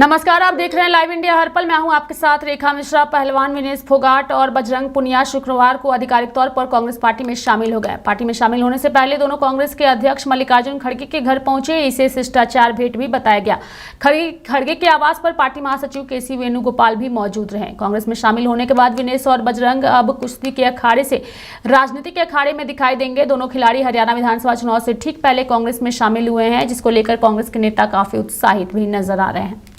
नमस्कार, आप देख रहे हैं लाइव इंडिया हर पल। मैं हूं आपके साथ रेखा मिश्रा। पहलवान विनेश फोगाट और बजरंग पुनिया शुक्रवार को आधिकारिक तौर पर कांग्रेस पार्टी में शामिल हो गए। पार्टी में शामिल होने से पहले दोनों कांग्रेस के अध्यक्ष मल्लिकार्जुन खड़गे के घर पहुंचे। इसे शिष्टाचार भेंट भी बताया गया। खड़गे के आवास पर पार्टी महासचिव केसी वेणुगोपाल भी मौजूद रहे। कांग्रेस में शामिल होने के बाद विनेश और बजरंग अब कुश्ती के अखाड़े से राजनीति के अखाड़े में दिखाई देंगे। दोनों खिलाड़ी हरियाणा विधानसभा चुनाव से ठीक पहले कांग्रेस में शामिल हुए हैं, जिसको लेकर कांग्रेस के नेता काफी उत्साहित भी नजर आ रहे हैं।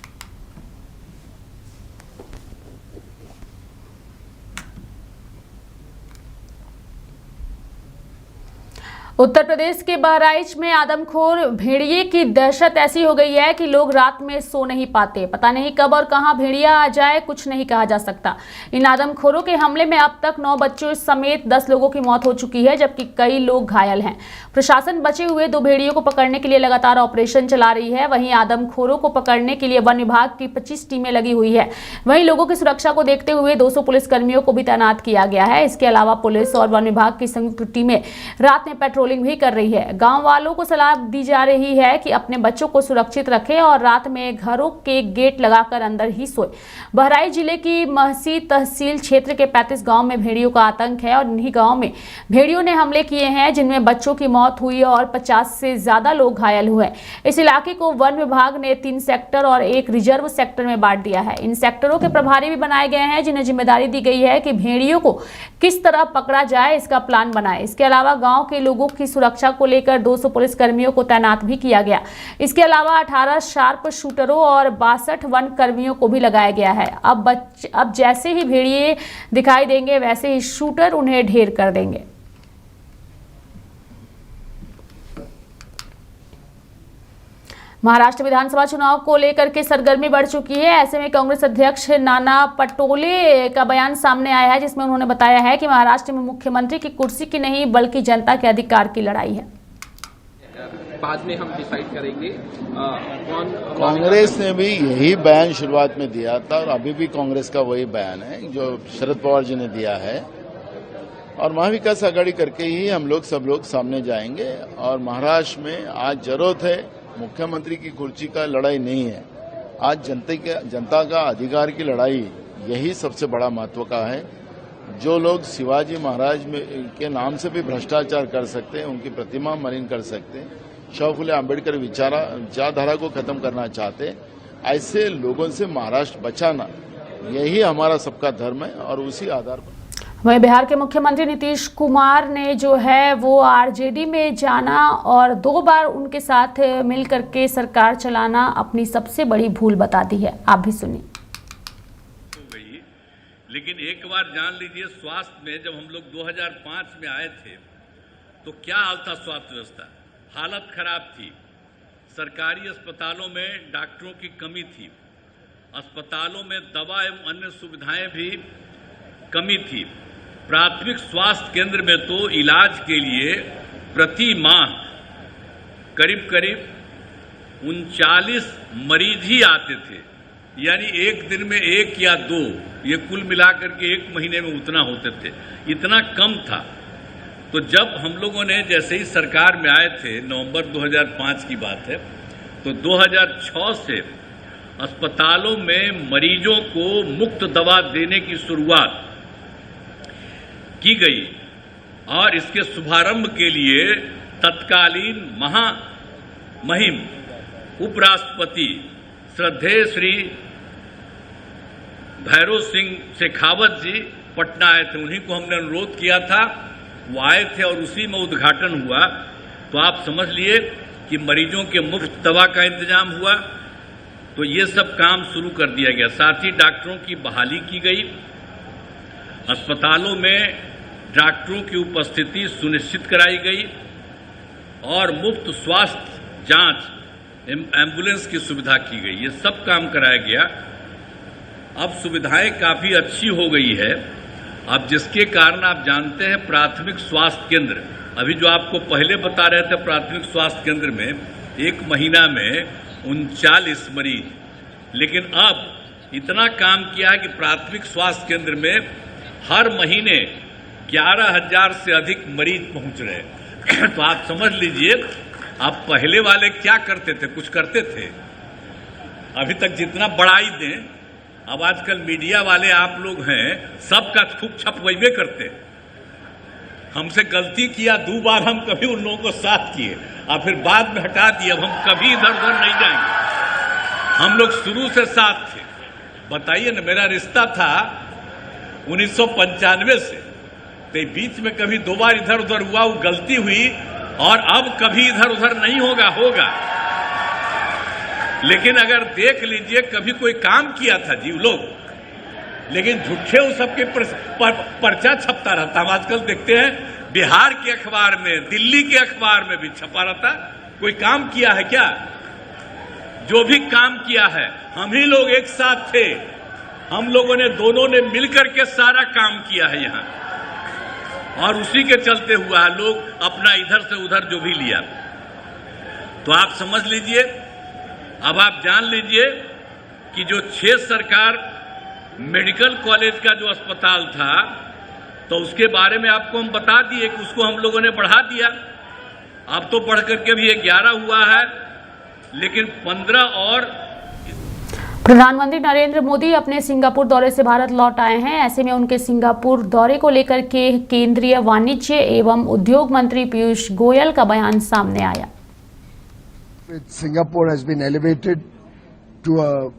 उत्तर प्रदेश के बहराइच में आदमखोर भेड़िए की दहशत ऐसी हो गई है कि लोग रात में सो नहीं पाते। पता नहीं कब और कहां भेड़िया आ जाए, कुछ नहीं कहा जा सकता। इन आदमखोरों के हमले में अब तक 9 बच्चों समेत 10 लोगों की मौत हो चुकी है, जबकि कई लोग घायल हैं। प्रशासन बचे हुए 2 भेड़ियों को पकड़ने के लिए लगातार ऑपरेशन चला रही है। वहीं आदमखोरों को पकड़ने के लिए वन विभाग की 25 टीमें लगी हुई है। वहीं लोगों की सुरक्षा को देखते हुए 200 पुलिसकर्मियों को भी तैनात किया गया है। इसके अलावा पुलिस और वन विभाग की संयुक्त टीमें रात में पेट्रोलिंग भी कर रही है। गांव वालों को सलाह दी जा रही है कि अपने बच्चों को सुरक्षित रखें और रात में घरों के गेट लगाकर अंदर ही सोए। बहराइच जिले की महसी तहसील क्षेत्र के 35 गांव में भेड़ियों का आतंक है और इन्हीं गांव में भेड़ियों ने हमले किए हैं, जिनमें बच्चों की मौत हुई और 50 से ज्यादा लोग घायल हुए। इस इलाके को वन विभाग ने 3 सेक्टर और 1 रिजर्व सेक्टर में बांट दिया है। इन सेक्टरों के प्रभारी भी बनाए गए हैं, जिन्हें जिम्मेदारी दी गई है कि भेड़ियों को किस तरह पकड़ा जाए, इसका प्लान बनाए। इसके अलावा गांव के लोगों की सुरक्षा को लेकर 200 पुलिसकर्मियों को तैनात भी किया गया। इसके अलावा 18 शार्प शूटरों और 62 वन कर्मियों को भी लगाया गया है। अब जैसे ही भेड़िए दिखाई देंगे, वैसे ही शूटर उन्हें ढेर कर देंगे। महाराष्ट्र विधानसभा चुनाव को लेकर के सरगर्मी बढ़ चुकी है। ऐसे में कांग्रेस अध्यक्ष नाना पटोले का बयान सामने आया है, जिसमें उन्होंने बताया है कि महाराष्ट्र में मुख्यमंत्री की कुर्सी की नहीं बल्कि जनता के अधिकार की लड़ाई है। बाद में हम डिसाइड करेंगे कांग्रेस ने भी यही बयान शुरुआत में दिया था और अभी भी कांग्रेस का वही बयान है जो शरद पवार जी ने दिया है। और महाविकास आघाड़ी करके ही हम लोग सब लोग सामने जाएंगे। और महाराष्ट्र में आज जरूरत है मुख्यमंत्री की कुर्सी का लड़ाई नहीं है, आज जनता का अधिकार की लड़ाई, यही सबसे बड़ा महत्व का है। जो लोग शिवाजी महाराज के नाम से भी भ्रष्टाचार कर सकते हैं, उनकी प्रतिमा मलिन कर सकते हैं, शव फुले अम्बेडकर विचारधारा को खत्म करना चाहते हैं, ऐसे लोगों से महाराष्ट्र बचाना, यही हमारा सबका धर्म है। और उसी आधार पर वहीं बिहार के मुख्यमंत्री नीतीश कुमार ने जो है वो आरजेडी में जाना और 2 बार उनके साथ मिलकर के सरकार चलाना अपनी सबसे बड़ी भूल बता दी है। आप भी सुनिए। लेकिन एक बार जान लीजिए, स्वास्थ्य में जब हम लोग 2005 में आए थे तो क्या हाल था स्वास्थ्य व्यवस्था, हालत खराब थी। सरकारी अस्पतालों में डॉक्टरों की कमी थी, अस्पतालों में दवा एवं अन्य सुविधाएं भी कमी थी। प्राथमिक स्वास्थ्य केंद्र में तो इलाज के लिए प्रति माह करीब 39 मरीज ही आते थे, यानी एक दिन में 1 या 2, ये कुल मिलाकर के 1 महीने में उतना होते थे, इतना कम था। तो जब हम लोगों ने जैसे ही सरकार में आए थे, नवंबर 2005 की बात है, तो 2006 से अस्पतालों में मरीजों को मुफ्त दवा देने की शुरुआत की गई। और इसके शुभारंभ के लिए तत्कालीन महामहिम उपराष्ट्रपति श्रद्धेय श्री भैरव सिंह शेखावत जी पटना आए थे। उन्हीं को हमने अनुरोध किया था, वो आए थे और उसी में उद्घाटन हुआ। तो आप समझ लिए कि मरीजों के मुफ्त दवा का इंतजाम हुआ। तो ये सब काम शुरू कर दिया गया। साथ ही डॉक्टरों की बहाली की गई, अस्पतालों में डॉक्टरों की उपस्थिति सुनिश्चित कराई गई और मुफ्त स्वास्थ्य जांच, एम्बुलेंस की सुविधा की गई। ये सब काम कराया गया। अब सुविधाएं काफी अच्छी हो गई है। अब जिसके कारण आप जानते हैं प्राथमिक स्वास्थ्य केंद्र, अभी जो आपको पहले बता रहे थे, प्राथमिक स्वास्थ्य केंद्र में 1 महीना में 39 मरीज, लेकिन अब इतना काम किया है कि प्राथमिक स्वास्थ्य केंद्र में हर महीने 11,000 से अधिक मरीज पहुंच रहे। तो आप समझ लीजिए, आप पहले वाले क्या करते थे, कुछ करते थे? अभी तक जितना बढ़ाई दें, अब आजकल मीडिया वाले आप लोग हैं, सबका खूब छपवेबे करते हैं। हमसे गलती किया 2 बार, हम कभी उन लोगों को साथ किए और फिर बाद में हटा दिए। अब हम कभी इधर उधर नहीं जाएंगे, हम लोग शुरू से साथ थे। बताइए ना, मेरा रिश्ता था 1995 से, तो बीच में कभी 2 बार इधर उधर हुआ, वो गलती हुई, और अब कभी इधर उधर नहीं होगा। लेकिन अगर देख लीजिए, कभी कोई काम किया था जी लोग, लेकिन झूठे वो सबके पर्चा छपता रहता। हम आजकल देखते हैं बिहार के अखबार में, दिल्ली के अखबार में भी छपा रहता। कोई काम किया है क्या? जो भी काम किया है, हम ही लोग एक साथ थे, हम लोगों ने दोनों ने मिलकर के सारा काम किया है यहां, और उसी के चलते हुआ है। लोग अपना इधर से उधर जो भी लिया, तो आप समझ लीजिए, अब आप जान लीजिए कि जो 6 सरकार मेडिकल कॉलेज का जो अस्पताल था, तो उसके बारे में आपको हम बता दिए कि उसको हम लोगों ने बढ़ा दिया। अब तो बढ़ करके भी 11 हुआ है, लेकिन 15 और। प्रधानमंत्री नरेंद्र मोदी अपने सिंगापुर दौरे से भारत लौट आए हैं। ऐसे में उनके सिंगापुर दौरे को लेकर के केंद्रीय वाणिज्य एवं उद्योग मंत्री पीयूष गोयल का बयान सामने आया। Singapore has been elevated to a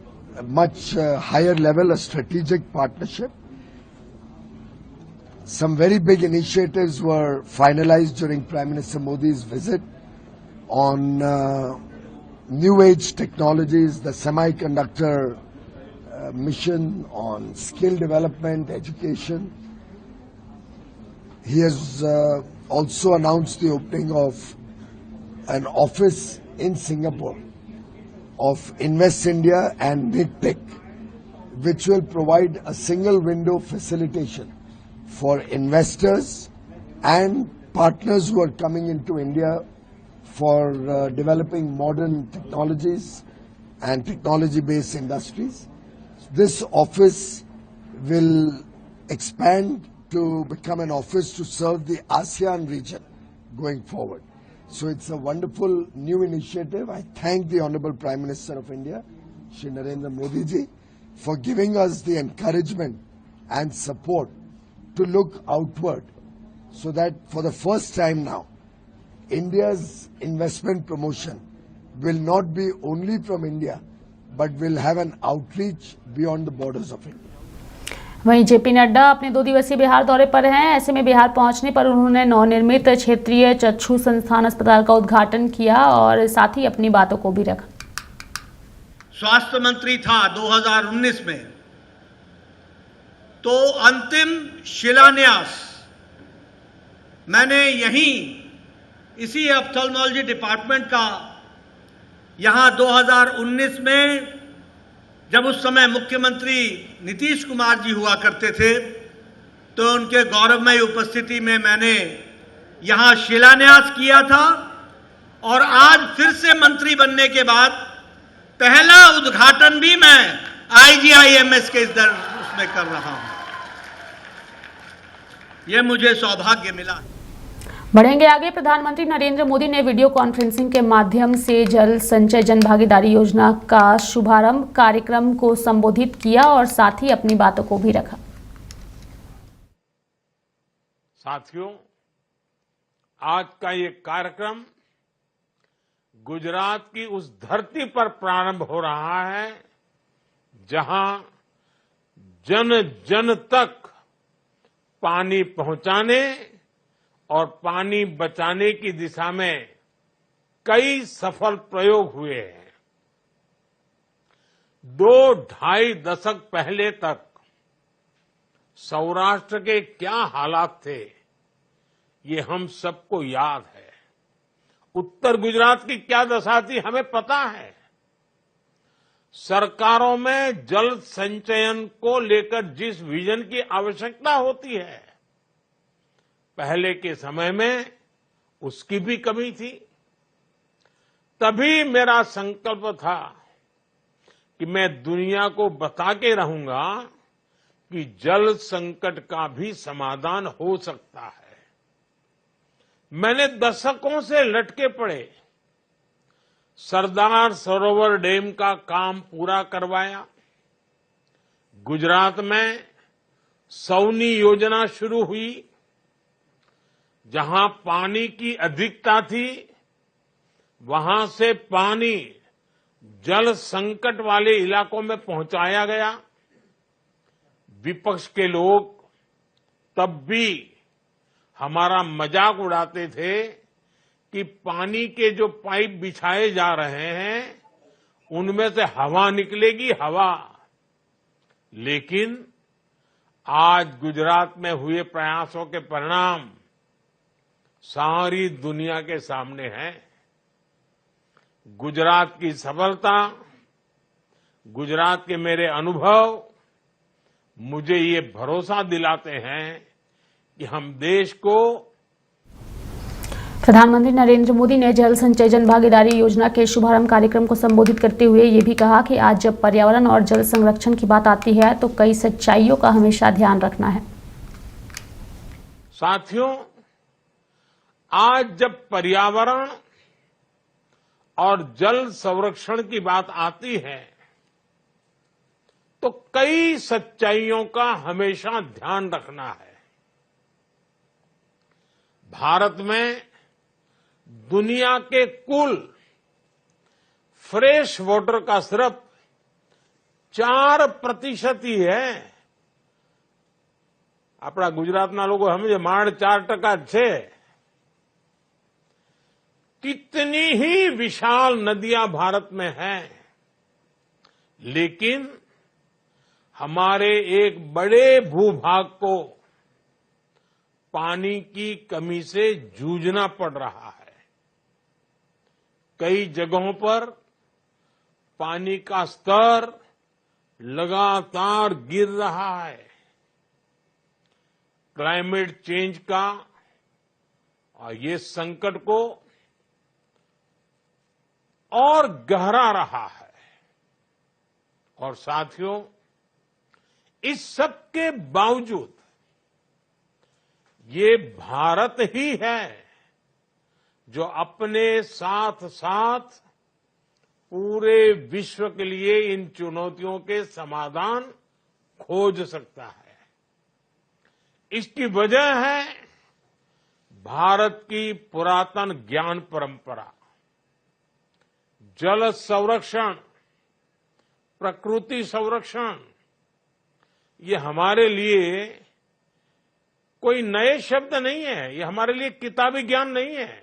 much higher level, a strategic partnership. Some very big initiatives were finalized during Prime Minister Modi's visit on new age technologies, the semiconductor mission, on skill development, education. He has also announced the opening of an office in Singapore of Invest India and NITTEC, which will provide a single window facilitation for investors and partners who are coming into India for developing modern technologies and technology-based industries. This office will expand to become an office to serve the ASEAN region going forward. So it's a wonderful new initiative. I thank the Honorable Prime Minister of India, Shri Narendra Modi ji, for giving us the encouragement and support to look outward, so that for the first time now, India's investment promotion will not be only from India, but will have an outreach beyond the borders of India. वहीं JP Nadda अपने 2 दिवसीय बिहार दौरे पर हैं। ऐसे में बिहार पहुंचने पर उन्होंने नवनिर्मित क्षेत्रीय चक्षु संस्थान अस्पताल का उद्घाटन किया और साथ ही अपनी बातों को भी रखा। स्वास्थ्य मंत्री था 2019 में, तो अंतिम शिलान्यास मैंने यहीं इसी ऑप्थेल्मोलॉजी डिपार्टमेंट का यहां 2019 में, जब उस समय मुख्यमंत्री नीतीश कुमार जी हुआ करते थे, तो उनके गौरवमय उपस्थिति में मैंने यहां शिलान्यास किया था। और आज फिर से मंत्री बनने के बाद पहला उद्घाटन भी मैं IGIMS के उसमें कर रहा हूं। यह मुझे सौभाग्य मिला। बढ़ेंगे आगे। प्रधानमंत्री नरेंद्र मोदी ने वीडियो कॉन्फ्रेंसिंग के माध्यम से जल संचय जन भागीदारी योजना का शुभारंभ कार्यक्रम को संबोधित किया और साथ ही अपनी बातों को भी रखा। साथियों, आज का ये कार्यक्रम गुजरात की उस धरती पर प्रारंभ हो रहा है जहां जन जन तक पानी पहुंचाने और पानी बचाने की दिशा में कई सफल प्रयोग हुए हैं। 2-2.5 दशक पहले तक सौराष्ट्र के क्या हालात थे, ये हम सबको याद है। उत्तर गुजरात की क्या दशा थी, हमें पता है। सरकारों में जल संचयन को लेकर जिस विजन की आवश्यकता होती है, पहले के समय में उसकी भी कमी थी। तभी मेरा संकल्प था कि मैं दुनिया को बता के रहूंगा कि जल संकट का भी समाधान हो सकता है। मैंने दशकों से लटके पड़े सरदार सरोवर डैम का काम पूरा करवाया। गुजरात में सौनी योजना शुरू हुई। जहां पानी की अधिकता थी, वहां से पानी जल संकट वाले इलाकों में पहुंचाया गया। विपक्ष के लोग तब भी हमारा मजाक उड़ाते थे कि पानी के जो पाइप बिछाए जा रहे हैं उनमें से हवा निकलेगी, हवा। लेकिन आज गुजरात में हुए प्रयासों के परिणाम सारी दुनिया के सामने है। गुजरात की सफलता, गुजरात के मेरे अनुभव मुझे ये भरोसा दिलाते हैं कि हम देश को। प्रधानमंत्री नरेंद्र मोदी ने जल संचय जन भागीदारी योजना के शुभारंभ कार्यक्रम को संबोधित करते हुए ये भी कहा कि आज जब पर्यावरण और जल संरक्षण की बात आती है तो कई सच्चाइयों का हमेशा ध्यान रखना है। साथियों, आज जब पर्यावरण और जल संरक्षण की बात आती है तो कई सच्चाइयों का हमेशा ध्यान रखना है। भारत में दुनिया के कुल फ्रेश वाटर का सिर्फ 4% ही है। अपना गुजरातना लोगो समझे माड़ 4% छे। कितनी ही विशाल नदियां भारत में हैं, लेकिन हमारे एक बड़े भूभाग को पानी की कमी से जूझना पड़ रहा है। कई जगहों पर पानी का स्तर लगातार गिर रहा है। क्लाइमेट चेंज का और ये संकट को और गहरा रहा है। और साथियों, इस सब के बावजूद ये भारत ही है जो अपने साथ साथ पूरे विश्व के लिए इन चुनौतियों के समाधान खोज सकता है। इसकी वजह है भारत की पुरातन ज्ञान परंपरा। जल संरक्षण, प्रकृति संरक्षण, ये हमारे लिए कोई नए शब्द नहीं है। ये हमारे लिए किताबी ज्ञान नहीं है।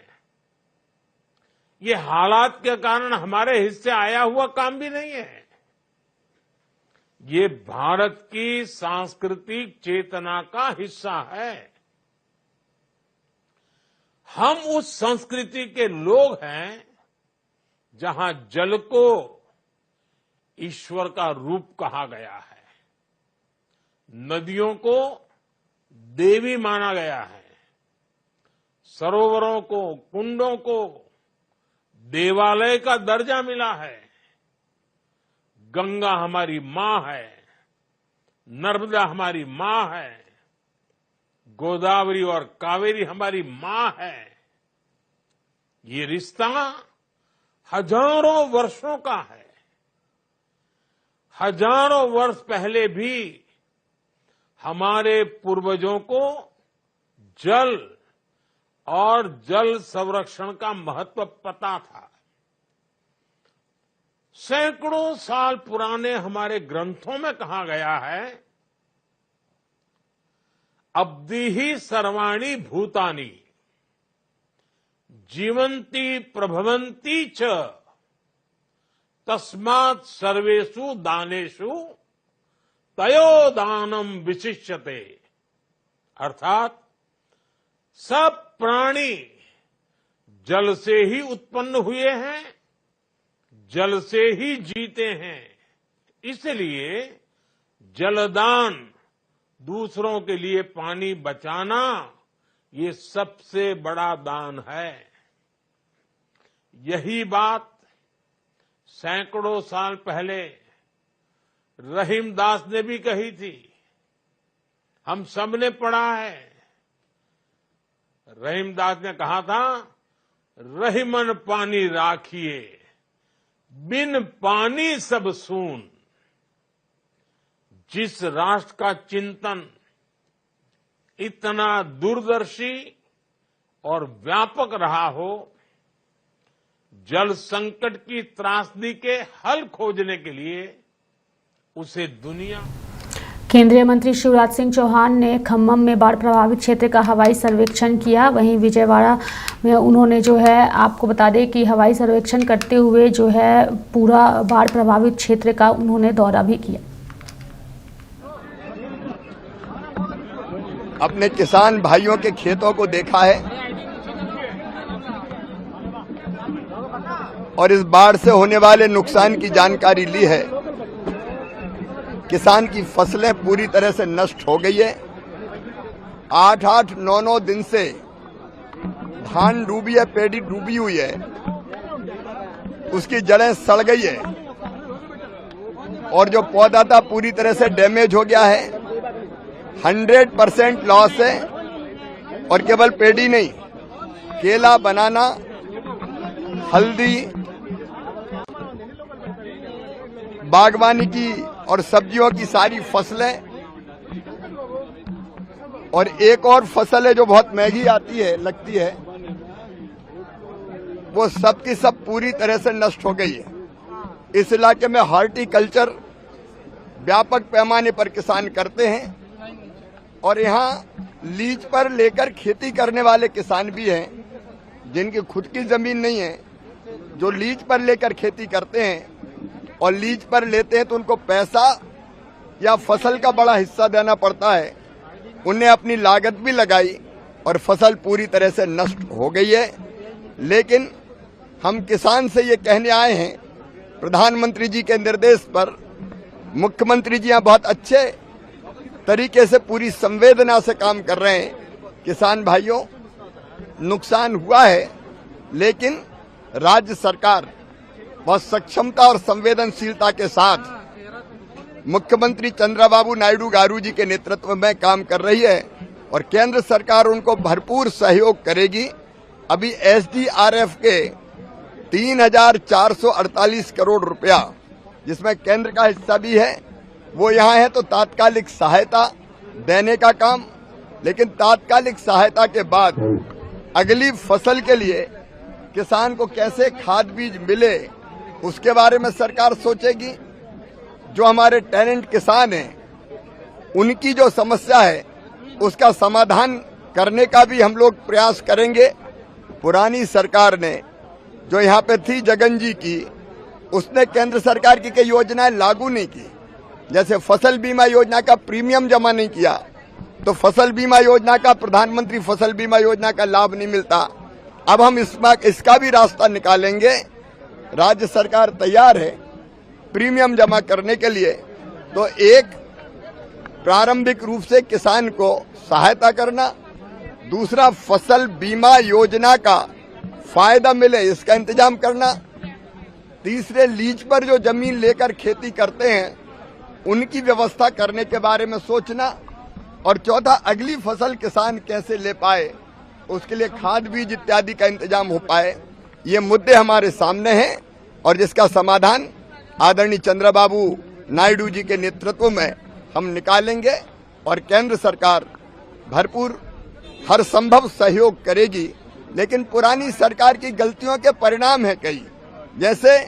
ये हालात के कारण हमारे हिस्से आया हुआ काम भी नहीं है। ये भारत की सांस्कृतिक चेतना का हिस्सा है। हम उस संस्कृति के लोग हैं जहां जल को ईश्वर का रूप कहा गया है, नदियों को देवी माना गया है, सरोवरों को, कुंडों को देवालय का दर्जा मिला है। गंगा हमारी मां है, नर्मदा हमारी मां है, गोदावरी और कावेरी हमारी मां है। ये रिश्ता हजारों वर्षों का है। हजारों वर्ष पहले भी हमारे पूर्वजों को जल और जल संरक्षण का महत्व पता था। सैकड़ों साल पुराने हमारे ग्रंथों में कहा गया है, अब्धिहि सर्वाणि भूतानि जीवन्ति प्रभवन्ति च तस्मात् सर्वेषु दानेषु तयो दानम विशिष्यते। अर्थात सब प्राणी जल से ही उत्पन्न हुए हैं, जल से ही जीते हैं। इसलिए जलदान, दूसरों के लिए पानी बचाना, ये सबसे बड़ा दान है। यही बात सैकड़ों साल पहले रहीमदास ने भी कही थी। हम सब ने पढ़ा है। रहीमदास ने कहा था, रहीमन पानी राखिए बिन पानी सब सून। जिस राष्ट्र का चिंतन इतना दूरदर्शी और व्यापक रहा हो, जल संकट की त्रासदी के हल खोजने के लिए उसे दुनिया। केंद्रीय मंत्री शिवराज सिंह चौहान ने खम्मम में बाढ़ प्रभावित क्षेत्र का हवाई सर्वेक्षण किया। वहीं विजयवाड़ा में उन्होंने जो है, आपको बता दें कि हवाई सर्वेक्षण करते हुए जो है पूरा बाढ़ प्रभावित क्षेत्र का उन्होंने दौरा भी किया। अपने किसान भाइयों के खेतों को देखा है और इस बाढ़ से होने वाले नुकसान की जानकारी ली है। किसान की फसलें पूरी तरह से नष्ट हो गई है। 8-8, 9-9 दिन से धान डूबी है, पेड़ी डूबी हुई है, उसकी जड़ें सड़ गई है और जो पौधा था पूरी तरह से डैमेज हो गया है। 100% लॉस है और केवल पेड़ी नहीं, केला, बनाना, हल्दी, बागवानी की और सब्जियों की सारी फसलें, और एक और फसल है जो बहुत महंगी आती है, लगती है, वो सब की सब पूरी तरह से नष्ट हो गई है। इस इलाके में हॉर्टिकल्चर व्यापक पैमाने पर किसान करते हैं और यहाँ लीज पर लेकर खेती करने वाले किसान भी हैं, जिनकी खुद की जमीन नहीं है, जो लीज पर लेकर खेती करते हैं और लीज पर लेते हैं तो उनको पैसा या फसल का बड़ा हिस्सा देना पड़ता है। उन्हें अपनी लागत भी लगाई और फसल पूरी तरह से नष्ट हो गई है। लेकिन हम किसान से ये कहने आए हैं, प्रधानमंत्री जी के निर्देश पर मुख्यमंत्री जी यहाँ बहुत अच्छे तरीके से पूरी संवेदना से काम कर रहे हैं। किसान भाइयों, नुकसान हुआ है, लेकिन राज्य सरकार बहुत सक्षमता और संवेदनशीलता के साथ मुख्यमंत्री चंद्रबाबू नायडू गारू जी के नेतृत्व में काम कर रही है और केंद्र सरकार उनको भरपूर सहयोग करेगी। अभी एसडीआरएफ के 3,448 करोड़ रुपया, जिसमें केंद्र का हिस्सा भी है, वो यहाँ है, तो तात्कालिक सहायता देने का काम। लेकिन तात्कालिक सहायता के बाद अगली फसल के लिए किसान को कैसे खाद बीज मिले, उसके बारे में सरकार सोचेगी। जो हमारे टैलेंट किसान हैं, उनकी जो समस्या है उसका समाधान करने का भी हम लोग प्रयास करेंगे। पुरानी सरकार ने जो यहाँ पे थी जगन जी की, उसने केंद्र सरकार की कई योजनाएं लागू नहीं की। जैसे फसल बीमा योजना का प्रीमियम जमा नहीं किया तो फसल बीमा योजना का, प्रधानमंत्री फसल बीमा योजना का लाभ नहीं मिलता। अब हम इसका भी रास्ता निकालेंगे। राज्य सरकार तैयार है प्रीमियम जमा करने के लिए। तो एक, प्रारंभिक रूप से किसान को सहायता करना, दूसरा फसल बीमा योजना का फायदा मिले इसका इंतजाम करना, तीसरे लीज पर जो जमीन लेकर खेती करते हैं उनकी व्यवस्था करने के बारे में सोचना, और चौथा, अगली फसल किसान कैसे ले पाए, उसके लिए खाद बीज इत्यादि का इंतजाम हो पाए। ये मुद्दे हमारे सामने हैं और जिसका समाधान आदरणीय चंद्रबाबू नायडू जी के नेतृत्व में हम निकालेंगे और केंद्र सरकार भरपूर हर संभव सहयोग करेगी। लेकिन पुरानी सरकार की गलतियों के परिणाम है कई, जैसे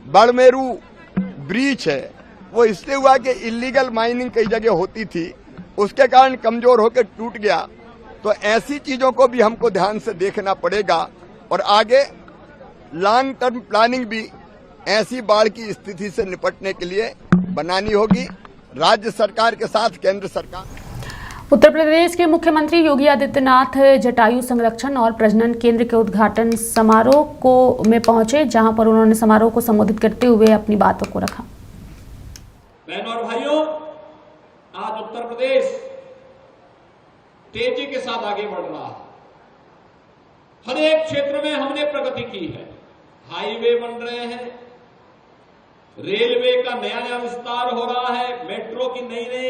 बड़मेरू ब्रीच है, वो इसलिए हुआ कि इलीगल माइनिंग कई जगह होती थी, उसके कारण कमजोर होकर टूट गया। तो ऐसी चीजों को भी हमको ध्यान से देखना पड़ेगा और आगे लॉन्ग टर्म प्लानिंग भी ऐसी बाढ़ की स्थिति से निपटने के लिए बनानी होगी, राज्य सरकार के साथ केंद्र सरकार। उत्तर प्रदेश के मुख्यमंत्री योगी आदित्यनाथ जटायु संरक्षण और प्रजनन केंद्र के उद्घाटन समारोह में पहुंचे, जहां पर उन्होंने समारोह को संबोधित करते हुए अपनी बातों को रखा। बहनों और भाइयों, आज उत्तर प्रदेश तेजी के साथ आगे बढ़ रहा है। हर एक क्षेत्र में हमने प्रगति की है। हाईवे बन रहे हैं, रेलवे का नया नया विस्तार हो रहा है, मेट्रो की नई नई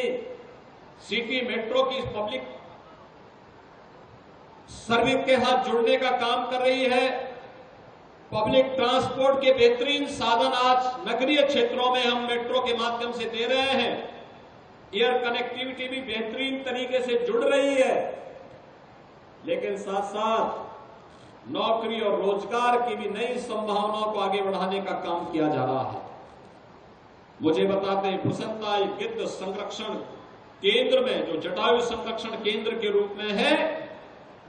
सिटी मेट्रो की पब्लिक सर्विस के साथ जुड़ने का काम कर रही है। पब्लिक ट्रांसपोर्ट के बेहतरीन साधन आज नगरीय क्षेत्रों में हम मेट्रो के माध्यम से दे रहे हैं। एयर कनेक्टिविटी भी बेहतरीन तरीके से जुड़ रही है, लेकिन साथ साथ नौकरी और रोजगार की भी नई संभावनाओं को आगे बढ़ाने का काम किया जा रहा है। मुझे बताते हैं प्रसन्नता गिद्ध संरक्षण केंद्र में, जो जटायु संरक्षण केंद्र के रूप में है,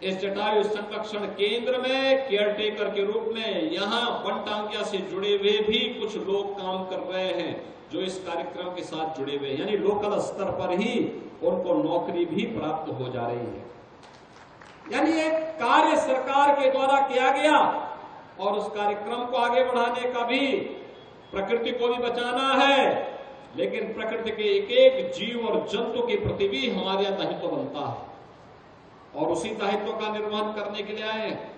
इस जटायु संरक्षण केंद्र में केयरटेकर के रूप में यहां वनटांगिया से जुड़े हुए भी कुछ लोग काम कर रहे हैं, जो इस कार्यक्रम के साथ जुड़े हुए हैं। यानी लोकल स्तर पर ही उनको नौकरी भी प्राप्त हो जा रही है। यानी एक कार्य सरकार के द्वारा किया गया और उस कार्यक्रम को आगे बढ़ाने का भी, प्रकृति को भी बचाना है, लेकिन प्रकृति के एक एक जीव और जंतु के प्रति भी हमारा दायित्व बनता है और उसी दायित्व का निर्वहन करने के लिए आए हैं।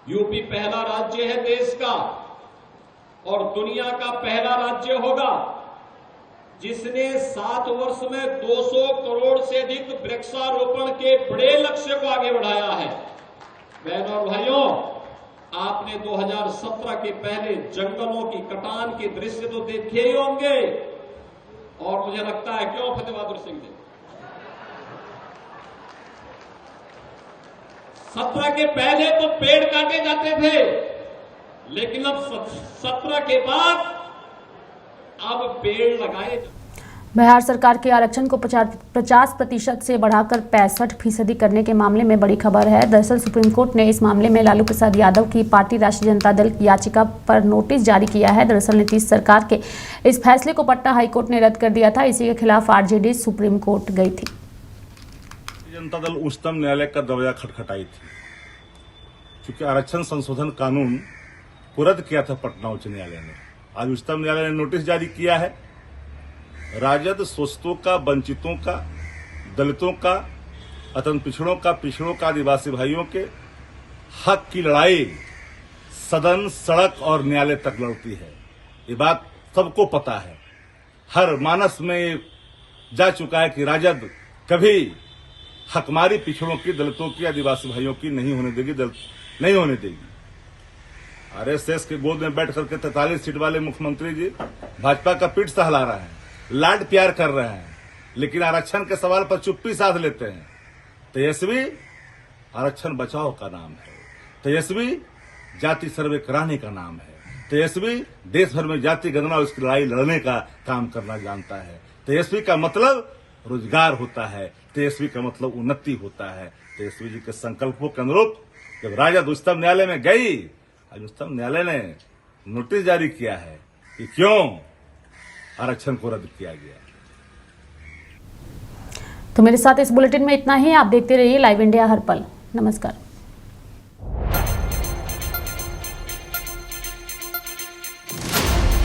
यूपी पहला राज्य है देश का और दुनिया का पहला राज्य होगा जिसने 7 वर्ष में 200 करोड़ से अधिक वृक्षारोपण के बड़े लक्ष्य को आगे बढ़ाया है। बहनों और भाइयों, आपने 2017 के पहले जंगलों की कटान के दृश्य तो देखे ही होंगे और मुझे लगता है, क्यों फतेह बहादुर सिंह जी, 17 के पहले तो पेड़ काटे जाते थे, लेकिन अब 17 के बाद अब पेड़ लगाए। बिहार सरकार के आरक्षण को 50% से बढ़ाकर 65% करने के मामले में बड़ी खबर है। दरअसल सुप्रीम कोर्ट ने इस मामले में लालू प्रसाद यादव की पार्टी राष्ट्रीय जनता दल की याचिका पर नोटिस जारी किया है। दरअसल नीतीश सरकार के इस फैसले को पटना हाईकोर्ट ने रद्द कर दिया था। इसी के खिलाफ आरजेडी सुप्रीम कोर्ट गई थी। जनता दल उच्चतम न्यायालय का दरवाजा खटखटाई थी, क्योंकि आरक्षण संशोधन कानून को रद्द किया था पटना उच्च न्यायालय ने। आज उच्चतम न्यायालय ने नोटिस जारी किया है। राजद शोषितों का, वंचितों का, दलितों का, अत्यंत पिछड़ों का, आदिवासी भाइयों के हक की लड़ाई सदन, सड़क और न्यायालय तक लड़ती है। ये बात सबको पता है, हर मानस में जा चुका है कि राजद कभी हकमारी पिछड़ों की, दलितों की, आदिवासी भाइयों की नहीं होने देगी। आरएसएस के गोद में बैठ करके 43 सीट वाले मुख्यमंत्री जी भाजपा का पीठ सहला रहे हैं, लाड प्यार कर रहे हैं, लेकिन आरक्षण के सवाल पर चुप्पी साध लेते हैं। तेजस्वी आरक्षण बचाओ का नाम है, तेजस्वी जाति सर्वे कराने का नाम है, तेजस्वी देश भर में जाति गणना उसकी लड़ाई लड़ने का काम करना जानता है। तेजस्वी का मतलब रोजगार होता है, तेजस्वी का मतलब उन्नति होता है। तेजस्वी जी के संकल्पों के अनुरूप जब राजद उच्चतम न्यायालय में गई, आज उच्चतम न्यायालय ने नोटिस जारी किया है कि क्यों आरक्षण को रद्द किया गया। तो मेरे साथ इस बुलेटिन में इतना ही। आप देखते रहिए लाइव इंडिया हर पल। नमस्कार।